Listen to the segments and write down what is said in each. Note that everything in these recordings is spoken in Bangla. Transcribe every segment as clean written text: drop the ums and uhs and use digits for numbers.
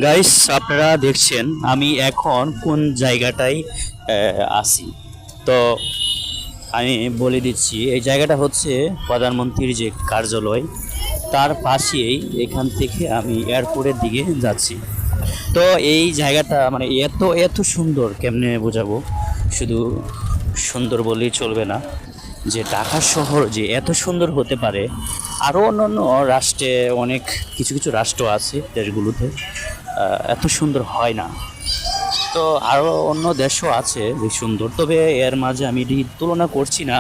গাইস, আপনারা দেখছেন আমি এখন কোন জায়গাটায় আছি। তো আমি বলে দিচ্ছি, এই জায়গাটা হচ্ছে প্রধানমন্ত্রীর যে কার্যালয়, তার পাশেই। এখান থেকে আমি এয়ারপোর্টের দিকে যাচ্ছি। তো এই জায়গাটা মানে এত এত সুন্দর, কেমনে বোঝাবো। শুধু সুন্দর বললেই চলবে না, যে ঢাকা শহর যে এত সুন্দর হতে পারে। আরও অন্যান্য রাষ্ট্রে অনেক কিছু কিছু রাষ্ট্র আছে, দেশগুলোতে এত সুন্দর হয় না। তো আরও অন্য দেশও আছে যে সুন্দর, তবে এর মাঝে আমি এটি তুলনা করছি না।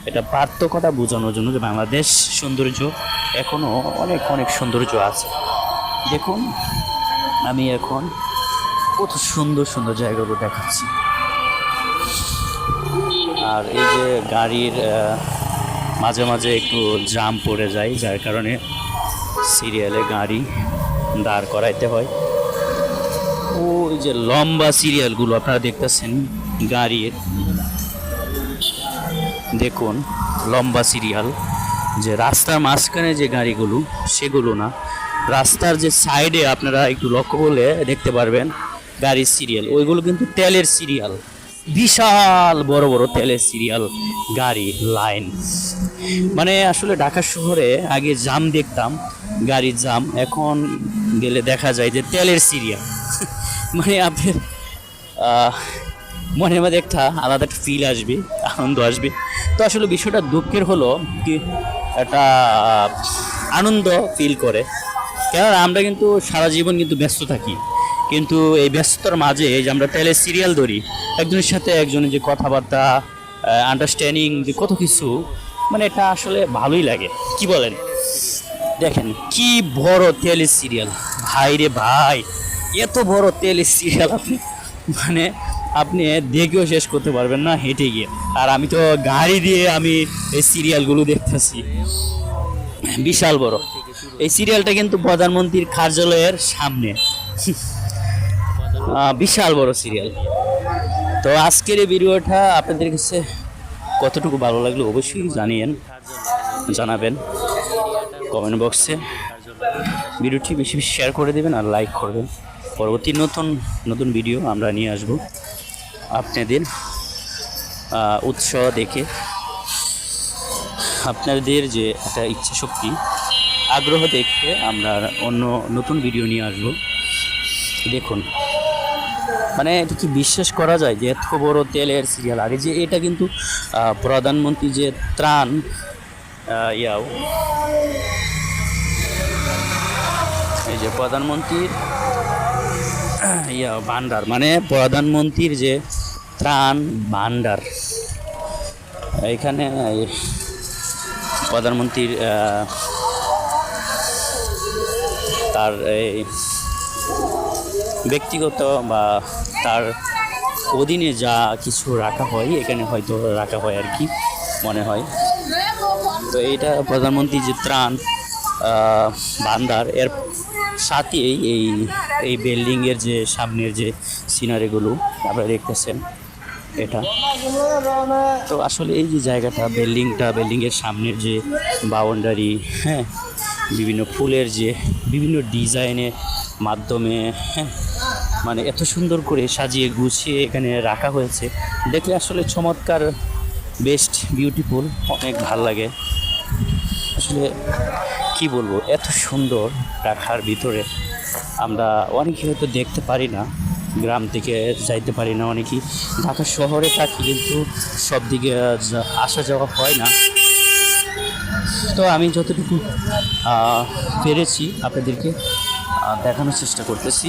এটা পার্থক্যটা বোঝানোর জন্য যে বাংলাদেশ সৌন্দর্য এখনও অনেক অনেক সৌন্দর্য আছে। দেখুন, আমি এখন কত সুন্দর সুন্দর জায়গাগুলো দেখাচ্ছি। আর এই যে গাড়ির মাঝে মাঝে একটু জাম পড়ে যায়, যার কারণে সিরিয়ালে গাড়ি দাঁড় করাইতে হয়। ওই যে লম্বা সিরিয়ালগুলো আপনারা দেখতেছেন গাড়ির, দেখুন লম্বা সিরিয়াল। যে রাস্তার মাঝখানে যে গাড়িগুলো, সেগুলো না, রাস্তার যে সাইডে আপনারা একটু লক্ষ্য করলে দেখতে পারবেন গাড়ির সিরিয়াল, ওইগুলো কিন্তু তেলের সিরিয়াল। বিশাল বড় বড় তেলের সিরিয়াল, গাড়ি লাইন। মানে আসলে ঢাকা শহরে আগে জাম দেখতাম, গাড়ির জাম, এখন গেলে দেখা যায় যে তেলের সিরিয়াল। মানে আপনার মনের মধ্যে একটা আলাদা একটা ফিল আসবে, আনন্দ আসবে। তো আসলে বিষয়টা দুঃখের হলো কি, একটা আনন্দ ফিল করে। কেননা আমরা কিন্তু সারা জীবন কিন্তু ব্যস্ত থাকি, কিন্তু এই ব্যস্ততার মাঝে যে আমরা তেলের সিরিয়াল ধরি, একজনের সাথে একজনের যে কথাবার্তা, আন্ডারস্ট্যান্ডিং, যে কত কিছু, মানে এটা আসলে ভালোই লাগে। কি বলেন? দেখেন কি বড় তেলের সিরিয়াল, ভাই রে ভাই, এত বড় তেলের সিরিয়াল আপনি মানে আপনি দেখেও শেষ করতে পারবেন না হেঁটে গিয়ে। আর আমি তো গাড়ি দিয়ে আমি এই সিরিয়ালগুলো দেখতেছি, বিশাল বড়। এই সিরিয়ালটা কিন্তু প্রধানমন্ত্রীর কার্যালয়ের সামনে, বিশাল বড় সিরিয়াল। তো আজকের এই ভিডিওটা আপনাদের কাছে কতটুকু ভালো লাগলো অবশ্যই জানাবেন কমেন্ট বক্সে। ভিডিওটি বেশি বেশি শেয়ার করে দেবেন আর লাইক করবেন। পরবর্তী নতুন নতুন ভিডিও আমরা নিয়ে আসব আপনাদের উৎসাহ দেখে, আপনাদের যে একটা ইচ্ছা শক্তি, আগ্রহ দেখে আমরা অন্য নতুন ভিডিও নিয়ে আসব। দেখুন, মানে এটা কি বিশ্বাস করা যায় যে এত বড় তেলের সিরিয়াল? আগে যে এটা কিন্তু প্রধানমন্ত্রী যে ত্রাণ এই যে প্রধানমন্ত্রীর ভান্ডার, মানে প্রধানমন্ত্রীর যে ত্রাণ ভান্ডার, এখানে প্রধানমন্ত্রীর তার এই ব্যক্তিগত বা তার অধীনে যা কিছু রাখা হয়, এখানে হয়তো রাখা হয় আর কি, মনে হয়। তো এইটা প্রধানমন্ত্রী যে ত্রাণ ভান্ডার, এর সাথেই এই বিল্ডিংয়ের যে সামনের যে সিনারিগুলো আপনারা দেখতেছেন, এটা তো আসলে এই যে জায়গাটা, বিল্ডিংয়ের সামনের যে বাউন্ডারি, হ্যাঁ, বিভিন্ন ফুলের যে বিভিন্ন ডিজাইনের মাধ্যমে, হ্যাঁ, মানে এত সুন্দর করে সাজিয়ে গুছিয়ে এখানে রাখা হয়েছে, দেখলে আসলে চমৎকার, বেস্ট, বিউটিফুল, অনেক ভাল লাগে। আসলে কি বলবো, এত সুন্দর রাখার ভিতরে আমরা অনেকে হয়তো দেখতে পারি না, গ্রাম থেকে যাইতে পারি না, অনেকেই ঢাকা শহরে থাকি, কিন্তু সব দিকে আসা যাওয়া হয় না। তো আমি যতটুকু পেরেছি আপনাদেরকে দেখানোর চেষ্টা করতেছি।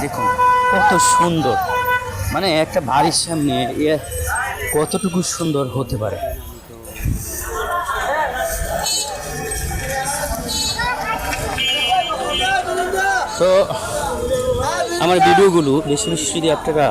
দেখুন কত সুন্দর, মানে একটা বাড়ির সামনে কতটুকু সুন্দর হতে পারে। তো আমার ভিডিওগুলো বেশি বেশি যদি আপনারা